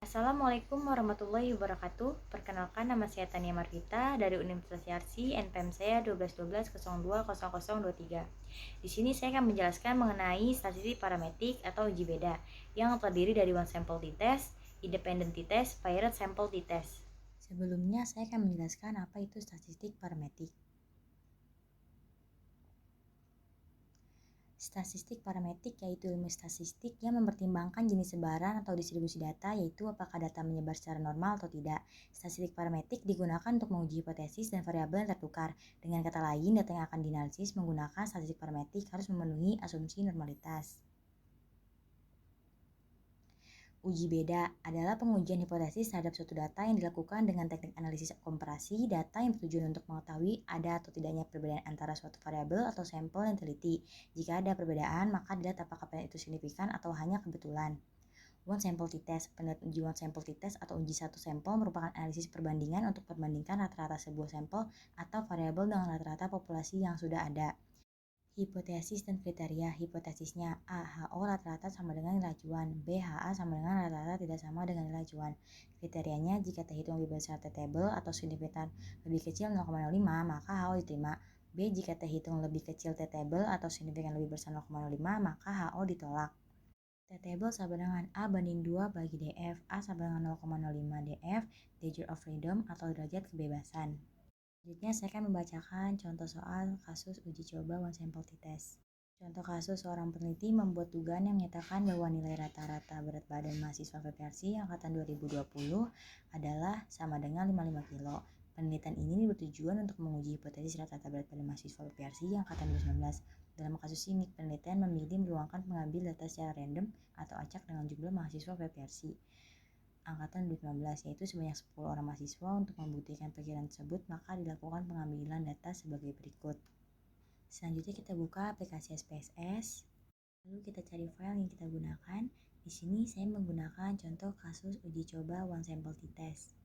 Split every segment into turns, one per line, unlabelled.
Assalamualaikum warahmatullahi wabarakatuh. Perkenalkan, nama saya Tania Marvita dari Universitas Yarsi, NPM saya 1212020023. Di sini saya akan menjelaskan mengenai statistik parametrik atau uji beda yang terdiri dari one sample t-test, independent t-test, paired sample t-test. Sebelumnya saya akan menjelaskan apa itu statistik parametrik. Statistik parametrik yaitu ilmu statistik yang mempertimbangkan jenis sebaran atau distribusi data, yaitu apakah data menyebar secara normal atau tidak. Statistik parametrik digunakan untuk menguji hipotesis dan variabel yang tertukar. Dengan kata lain, data yang akan dianalisis menggunakan statistik parametrik harus memenuhi asumsi normalitas. Uji beda adalah pengujian hipotesis terhadap suatu data yang dilakukan dengan teknik analisis komparasi data yang bertujuan untuk mengetahui ada atau tidaknya perbedaan antara suatu variabel atau sampel yang teliti. Jika ada perbedaan, maka dilihat apakah perbedaan itu signifikan atau hanya kebetulan. One sample t-test. Penelitian uji one sample t-test atau uji satu sampel merupakan analisis perbandingan untuk perbandingkan rata-rata sebuah sampel atau variabel dengan rata-rata populasi yang sudah ada. Hipotesis dan kriteria. Hipotesisnya A. HO rata-rata sama dengan nilai acuan. B. HA sama dengan rata-rata tidak sama dengan nilai acuan. Kriterianya, jika terhitung lebih besar t-table atau signifikan lebih kecil 0,05, maka HO diterima. B. Jika terhitung lebih kecil t-table atau signifikan lebih besar 0,05, maka HO ditolak. T-table sama dengan A banding 2 bagi DF. A sama dengan 0,05 DF, degree of freedom atau derajat kebebasan. Selanjutnya saya akan membacakan contoh soal kasus uji coba one sample t-test. Contoh kasus, seorang peneliti membuat dugaan yang menyatakan bahwa nilai rata-rata berat badan mahasiswa VPRC angkatan 2020 adalah sama dengan 55 kilo. Penelitian ini bertujuan untuk menguji hipotesis rata-rata berat badan mahasiswa VPRC angkatan 2019. Dalam kasus ini, penelitian memilih meluangkan pengambil data secara random atau acak dengan jumlah mahasiswa VPRC angkatan 2019, yaitu sebanyak 10 orang mahasiswa. Untuk membuktikan perkiraan tersebut, maka dilakukan pengambilan data sebagai berikut. Selanjutnya kita buka aplikasi SPSS, lalu kita cari file yang kita gunakan. Di sini saya menggunakan contoh kasus uji coba one sample t-test.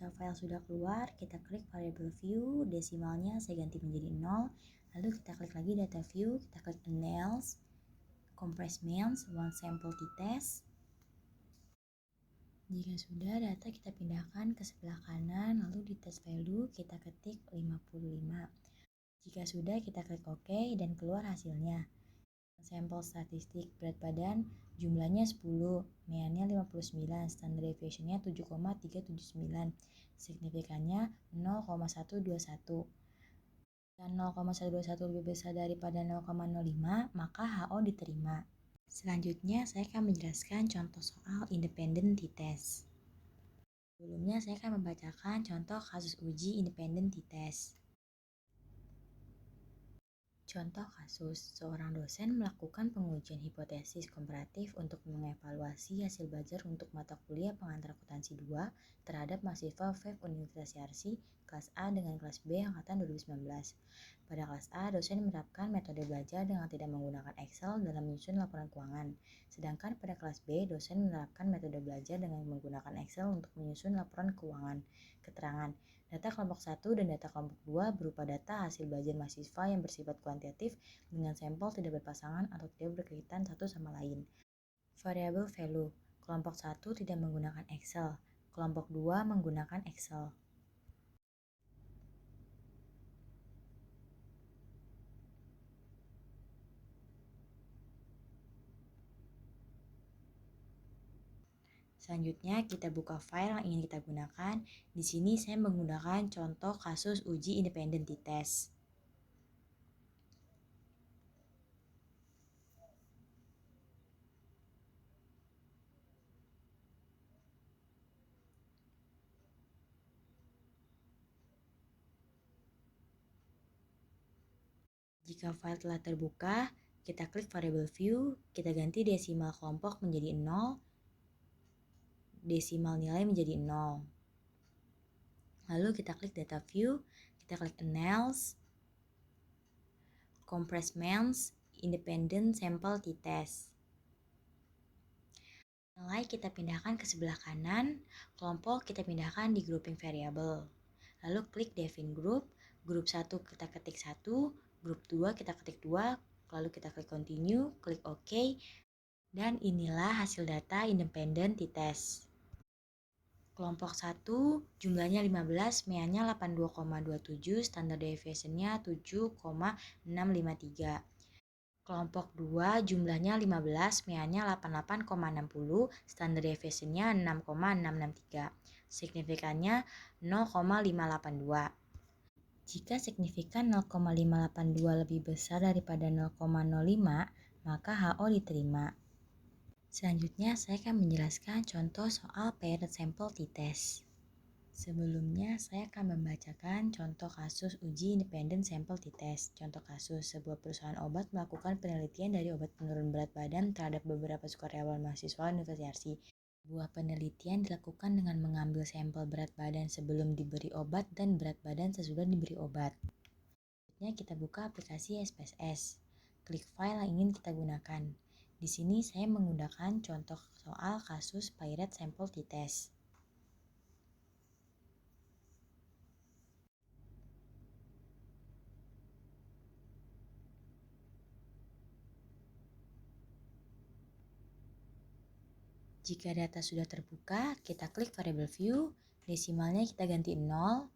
Jika file sudah keluar, kita klik variable view, desimalnya saya ganti menjadi 0. Lalu kita klik lagi data view, kita klik analyze, compress means, one sample t-test. Jika sudah, data kita pindahkan ke sebelah kanan, lalu di test value kita ketik 55. Jika sudah, kita klik OK dan keluar hasilnya. Sampel statistik berat badan jumlahnya 10, meannya 59, standard deviation-nya 7,379, signifikannya 0,121. Dan 0,121 lebih besar daripada 0,05, maka HO diterima. Selanjutnya saya akan menjelaskan contoh soal independent t-test. Sebelumnya saya akan membacakan contoh kasus uji independent t-test. Contoh kasus, seorang dosen melakukan pengujian hipotesis komparatif untuk mengevaluasi hasil belajar untuk mata kuliah pengantar akuntansi 2 terhadap mahasiswa FEB Universitas Yarsi kelas A dengan kelas B angkatan 2019. Pada kelas A, dosen menerapkan metode belajar dengan tidak menggunakan Excel dalam menyusun laporan keuangan. Sedangkan pada kelas B, dosen menerapkan metode belajar dengan menggunakan Excel untuk menyusun laporan keuangan. Keterangan, data kelompok 1 dan data kelompok 2 berupa data hasil belajar mahasiswa yang bersifat kuantitatif dengan sampel tidak berpasangan atau tidak berkaitan satu sama lain. Variabel value, kelompok 1 tidak menggunakan Excel, kelompok 2 menggunakan Excel. Selanjutnya kita buka file yang ingin kita gunakan. Di sini saya menggunakan contoh kasus uji independent t-test. Jika file telah terbuka, kita klik variable view, kita ganti desimal kelompok menjadi 0, desimal nilai menjadi 0. Lalu kita klik data view, kita klik analyze, compress means, independent sample t-test. Nilai kita pindahkan ke sebelah kanan, kelompok kita pindahkan di grouping variable. Lalu klik define group, grup 1 kita ketik 1, grup 2 kita ketik 2, lalu kita klik continue, klik OK, dan inilah hasil data independen t-test. Kelompok 1 jumlahnya 15, MEA-nya 82,27, standard deviation-nya 7,653. Kelompok 2 jumlahnya 15, MEA-nya 88,60, standard deviation-nya 6,663. Signifikannya 0,582. Jika signifikan 0,582 lebih besar daripada 0,05, maka HO diterima. Selanjutnya, saya akan menjelaskan contoh soal paired sample t-test. Sebelumnya, saya akan membacakan contoh kasus uji independen sampel t-test. Contoh kasus, sebuah perusahaan obat melakukan penelitian dari obat penurun berat badan terhadap beberapa sukarelawan mahasiswa Universitas. Sebuah penelitian dilakukan dengan mengambil sampel berat badan sebelum diberi obat dan berat badan sesudah diberi obat. Selanjutnya, kita buka aplikasi SPSS. Klik file yang ingin kita gunakan. Di sini saya menggunakan contoh soal kasus paired sample t-test. Jika data sudah terbuka, kita klik variable view, desimalnya kita ganti 0,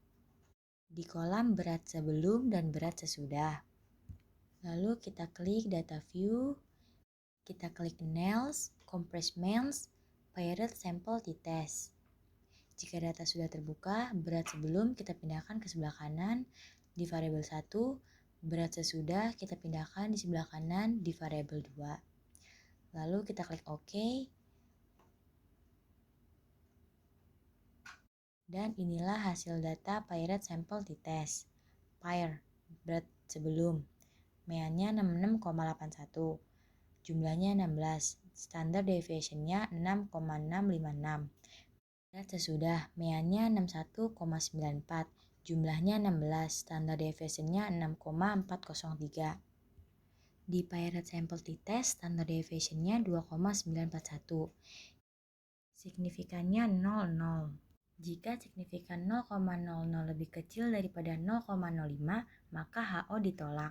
di kolom berat sebelum dan berat sesudah. Lalu kita klik data view, kita klik NELS, compress MELS, paired sample t-test. Jika data sudah terbuka, berat sebelum kita pindahkan ke sebelah kanan di variabel 1, berat sesudah kita pindahkan di sebelah kanan di variabel 2. Lalu kita klik OK. Dan inilah hasil data paired sample t-test. Pair, berat sebelum, MEA-nya 66,81, jumlahnya 16, standard deviation-nya 6,656. Berat sesudah, MEA-nya 61,94, jumlahnya 16, standard deviation-nya 6,403. Di paired sample t-test, standard deviation-nya 2,941. Signifikannya 00. Jika signifikan 0,00 lebih kecil daripada 0,05, maka HO ditolak.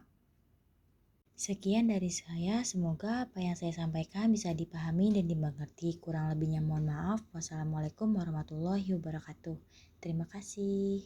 Sekian dari saya, semoga apa yang saya sampaikan bisa dipahami dan dimengerti. Kurang lebihnya mohon maaf. Wassalamualaikum warahmatullahi wabarakatuh. Terima kasih.